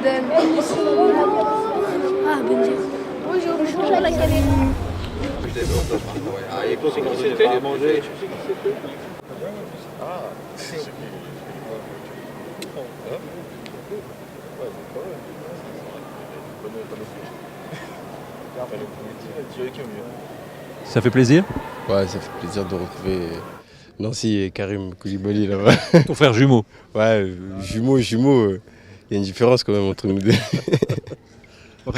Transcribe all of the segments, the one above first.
madame. Ah, bonne journée. Bonjour, bonjour la galère. Ça fait plaisir? Ouais, ça fait plaisir de retrouver Nancy et Karim Koulibaly là-bas. Ton frère jumeau. Ouais, jumeaux, il y a une différence quand même entre nous deux.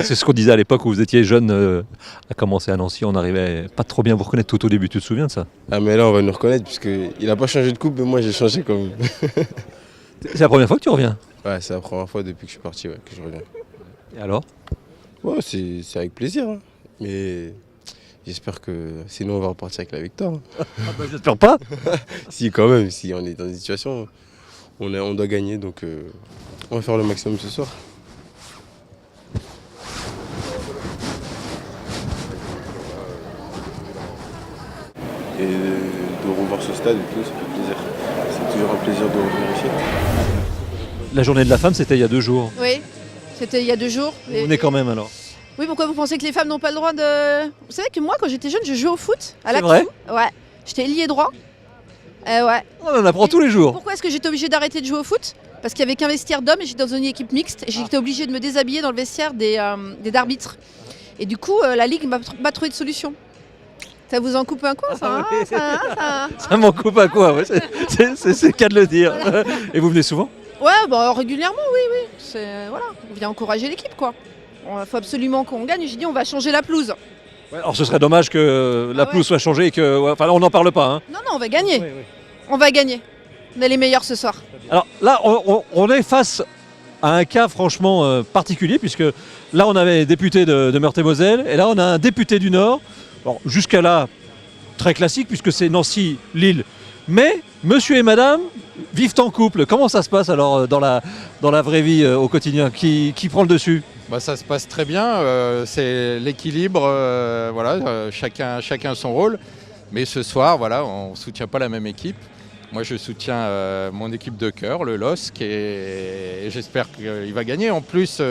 C'est ce qu'on disait à l'époque où vous étiez jeune à commencer à Nancy, on n'arrivait pas trop bien à vous reconnaître tout au début, tu te souviens de ça? Ah mais là on va nous reconnaître puisqu'il n'a pas changé de coupe, mais moi j'ai changé quand même. C'est la première fois que tu reviens? Ouais, c'est la première fois depuis que je suis parti que je reviens. Et alors? Ouais, c'est avec plaisir, hein. Mais j'espère que sinon on va repartir avec la victoire. Ah bah, j'espère pas. Si quand même, si on est dans une situation, on doit gagner, donc on va faire le maximum ce soir. Et de revoir ce stade et tout, ça fait plaisir. C'est toujours un plaisir de revenir ici. La journée de la femme, c'était il y a 2 jours. Oui, c'était il y a 2 jours. Vous venez quand même alors? Oui, pourquoi vous pensez que les femmes n'ont pas le droit de... Vous savez que moi, quand j'étais jeune, je jouais au foot à la C'est vrai? Ouais, j'étais ailier droit. Ouais. On en apprend tous les jours. Pourquoi est-ce que j'étais obligée d'arrêter de jouer au foot? Parce qu'il y avait qu'un vestiaire d'hommes et j'étais dans une équipe mixte et j'étais obligée de me déshabiller dans le vestiaire des arbitres. Et du coup, la Ligue m'a pas trouvé de solution. Ça vous en coupe un coup, ça, hein, Ça m'en coupe à quoi? Ouais, c'est le cas de le dire. Et vous venez souvent? Ouais, bah, régulièrement, oui. Voilà, on vient encourager l'équipe, quoi. Il faut absolument qu'on gagne. J'ai dit, on va changer la pelouse. Ouais, alors ce serait dommage que la pelouse soit changée et que... ouais, enfin, on n'en parle pas. Hein. Non, on va gagner. Oui. On va gagner. On est les meilleurs ce soir. Alors là, on est face à un cas franchement particulier, puisque là, on avait député de Meurthe-et-Moselle, et là, on a un député du Nord. Bon, jusqu'à là, très classique, puisque c'est Nancy, Lille. Mais monsieur et madame vivent en couple. Comment ça se passe alors dans la vraie vie au quotidien? Qui prend le dessus? Bah, ça se passe très bien, c'est l'équilibre, chacun son rôle. Mais ce soir, voilà, on ne soutient pas la même équipe. Moi, je soutiens mon équipe de cœur, le LOSC, et j'espère qu'il va gagner. En plus,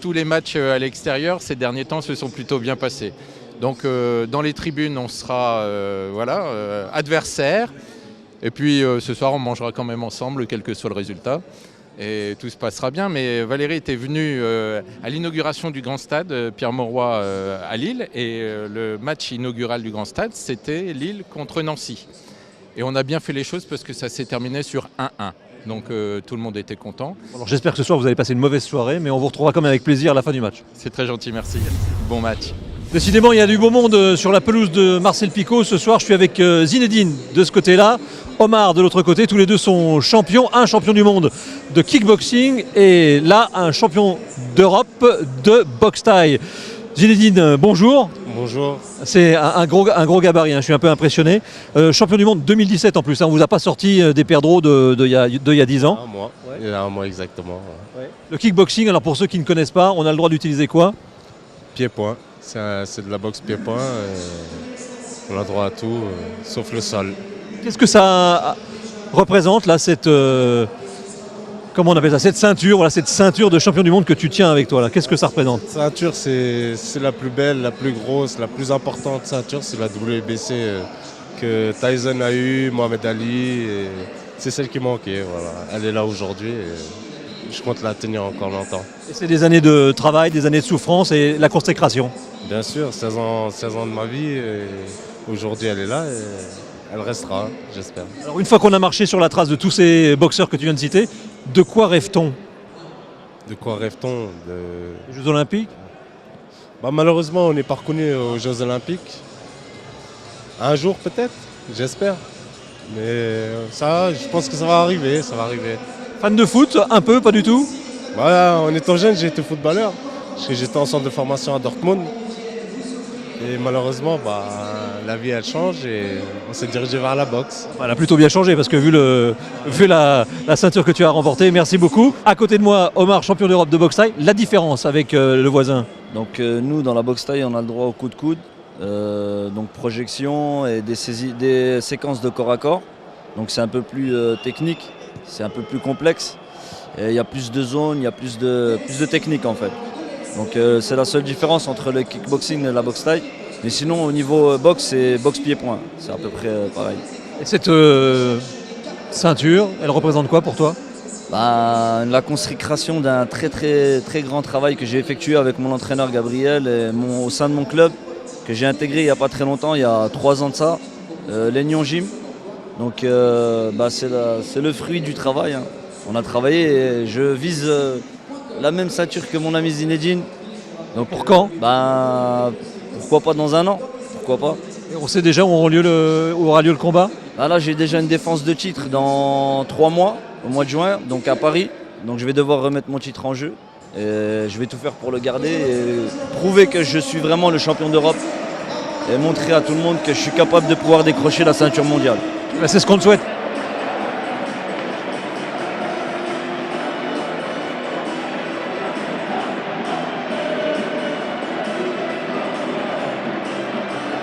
tous les matchs à l'extérieur, ces derniers temps, se sont plutôt bien passés. Donc, dans les tribunes, on sera adversaires. Et puis, ce soir, on mangera quand même ensemble, quel que soit le résultat. Et tout se passera bien. Mais Valérie était venue à l'inauguration du Grand Stade, Pierre Mauroy à Lille. Et le match inaugural du Grand Stade, c'était Lille contre Nancy. Et on a bien fait les choses parce que ça s'est terminé sur 1-1. Donc tout le monde était content. Alors j'espère que ce soir vous allez passer une mauvaise soirée, mais on vous retrouvera quand même avec plaisir à la fin du match. C'est très gentil, merci. Bon match. Décidément, il y a du beau monde sur la pelouse de Marcel Picot. Ce soir, je suis avec Zinedine de ce côté-là, Omar de l'autre côté. Tous les deux sont champions. Un champion du monde de kickboxing et là, un champion d'Europe de boxe thaï. Zinedine, bonjour. Bonjour. C'est un gros gabarit, hein. Je suis un peu impressionné. Champion du monde 2017 en plus, hein. On vous a pas sorti des perdreaux il y a 10 ans. Un mois, il y a un mois exactement. Ouais. Le kickboxing, alors pour ceux qui ne connaissent pas, on a le droit d'utiliser quoi? Pied-point, c'est de la boxe pied-point. On a droit à tout, sauf le sol. Qu'est-ce que ça représente là, comment on appelle ça, cette ceinture, voilà, cette ceinture de champion du monde que tu tiens avec toi là? Qu'est-ce que ça représente? La ceinture, c'est la plus belle, la plus grosse, la plus importante ceinture, c'est la WBC que Tyson a eu, Mohamed Ali. C'est celle qui manquait, voilà. Elle est là aujourd'hui et je compte la tenir encore longtemps. Et c'est des années de travail, des années de souffrance et la consécration. Bien sûr, 16 ans de ma vie, et aujourd'hui elle est là et elle restera, j'espère. Alors une fois qu'on a marché sur la trace de tous ces boxeurs que tu viens de citer, de quoi rêve-t-on? De quoi rêve-t-on? Les Jeux Olympiques? Malheureusement, on n'est pas reconnu aux Jeux Olympiques. Un jour peut-être, j'espère. Mais ça, je pense que ça va arriver, Fan de foot? Un peu, pas du tout? Voilà, en étant jeune, j'ai été footballeur. Parce que j'étais en centre de formation à Dortmund. Et malheureusement, la vie elle change et on s'est dirigé vers la boxe. Elle a plutôt bien changé parce que vu la ceinture que tu as remportée, merci beaucoup. À côté de moi, Omar, champion d'Europe de boxe thaï. La différence avec le voisin? Donc nous, dans la boxe thaï, on a le droit au coup de coude, donc projection et des séquences de corps à corps. Donc c'est un peu plus technique, c'est un peu plus complexe. Et il y a plus de zones, il y a plus de technique en fait. Donc c'est la seule différence entre le kickboxing et la boxe thaï. Mais sinon au niveau boxe, c'est boxe pied-point. C'est à peu près pareil. Et cette ceinture, elle représente quoi pour toi? La consécration d'un très grand travail que j'ai effectué avec mon entraîneur Gabriel et au sein de mon club que j'ai intégré il n'y a pas très longtemps, il y a 3 ans de ça, l'Aignan Gym. Donc c'est le fruit du travail, hein. On a travaillé et je vise la même ceinture que mon ami Zinedine. Donc pour quand? Pourquoi pas dans un an? Pourquoi pas? Et on sait déjà où aura lieu le combat? Là j'ai déjà une défense de titre dans 3 mois, au mois de juin, donc à Paris. Donc je vais devoir remettre mon titre en jeu. Et je vais tout faire pour le garder et prouver que je suis vraiment le champion d'Europe. Et montrer à tout le monde que je suis capable de pouvoir décrocher la ceinture mondiale. C'est ce qu'on te souhaite.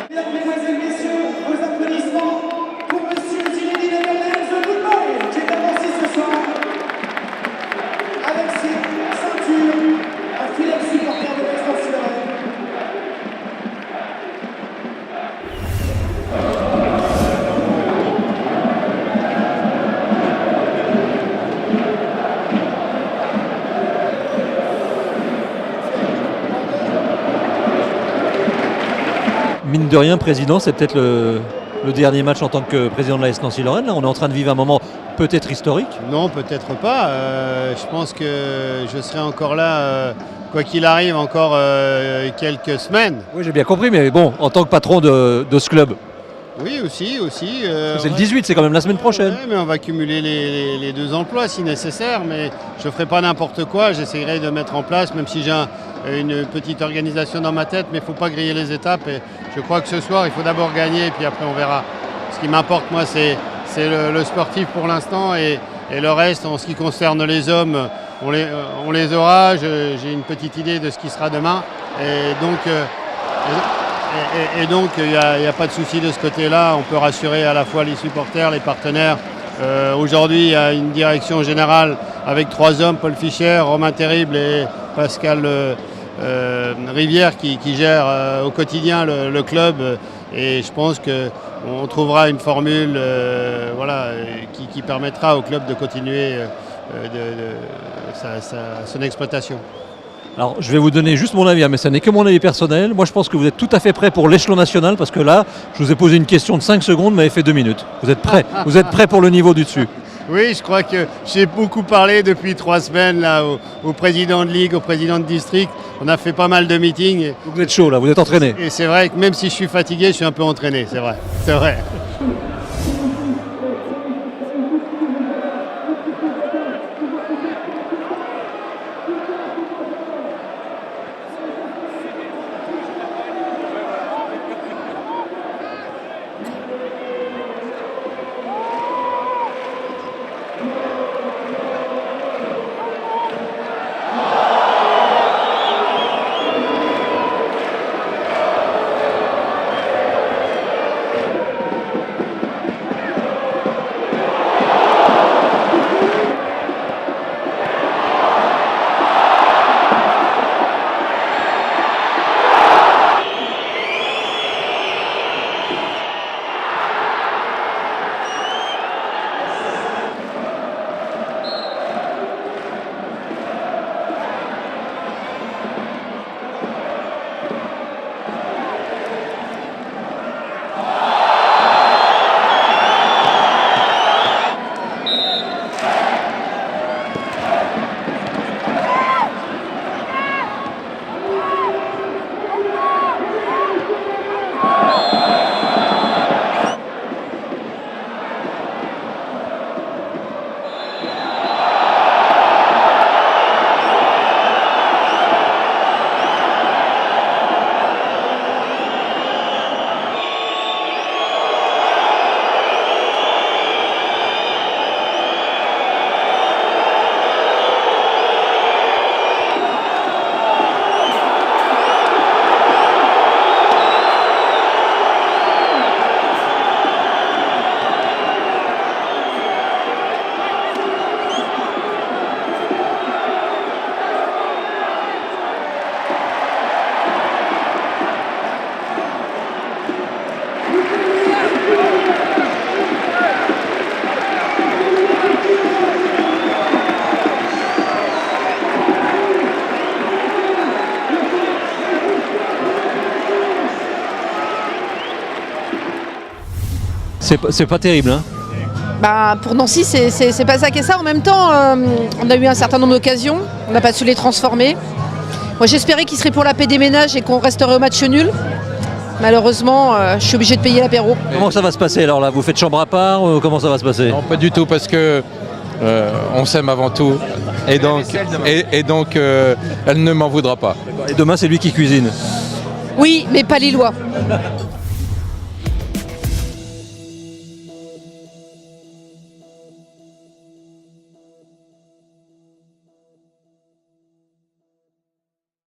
Mesdemoiselles et messieurs, vos applaudissements pour Monsieur Zinedine Zidane, The Good Boy, qui est avancé ce soir avec ses ceintures, un fidèle supporter de l'Est-Lorraine. Mine de rien, président, c'est peut-être le dernier match en tant que président de la Nancy-Lorraine. Là, on est en train de vivre un moment peut-être historique. Non, peut-être pas. Je pense que je serai encore là, quoi qu'il arrive, encore quelques semaines. Oui, j'ai bien compris, mais bon, en tant que patron de ce club. Oui, aussi. C'est le 18, c'est quand même la semaine prochaine. Ouais, mais on va cumuler les 2 emplois si nécessaire, mais je ne ferai pas n'importe quoi. J'essaierai de mettre en place, même si j'ai une petite organisation dans ma tête, mais il ne faut pas griller les étapes. Et je crois que ce soir, il faut d'abord gagner, et puis après on verra. Ce qui m'importe, moi, c'est le sportif pour l'instant, et le reste, en ce qui concerne les hommes, on les aura. J'ai une petite idée de ce qui sera demain. Et donc, il n'y a pas de souci de ce côté-là. On peut rassurer à la fois les supporters, les partenaires. Aujourd'hui, il y a une direction générale avec 3 hommes, Paul Fischer, Romain Terrible et Pascal Rivière qui gèrent au quotidien le club. Et je pense qu'on trouvera une formule qui permettra au club de continuer son exploitation. Alors, je vais vous donner juste mon avis, mais ce n'est que mon avis personnel. Moi, je pense que vous êtes tout à fait prêt pour l'échelon national, parce que là, je vous ai posé une question de 5 secondes, vous m'avez fait 2 minutes. Vous êtes prêts? Vous êtes prêts pour le niveau du dessus? Oui, je crois que j'ai beaucoup parlé depuis 3 semaines là, au président de ligue, au président de district. On a fait pas mal de meetings. Vous êtes chaud là, vous êtes entraîné. Et c'est vrai que même si je suis fatigué, je suis un peu entraîné, c'est vrai. C'est vrai. C'est pas terrible, hein. Bah, pour Nancy, c'est pas ça qu'est ça. En même temps, on a eu un certain nombre d'occasions. On n'a pas su les transformer. Moi, j'espérais qu'ils seraient pour la paix des ménages et qu'on resterait au match nul. Malheureusement, je suis obligé de payer l'apéro. Comment ça va se passer alors là? Vous faites chambre à part? Comment ça va se passer? Non, pas du tout, parce que on s'aime avant tout. Et donc, elle ne m'en voudra pas. Et demain, c'est lui qui cuisine. Oui, mais pas Lillois.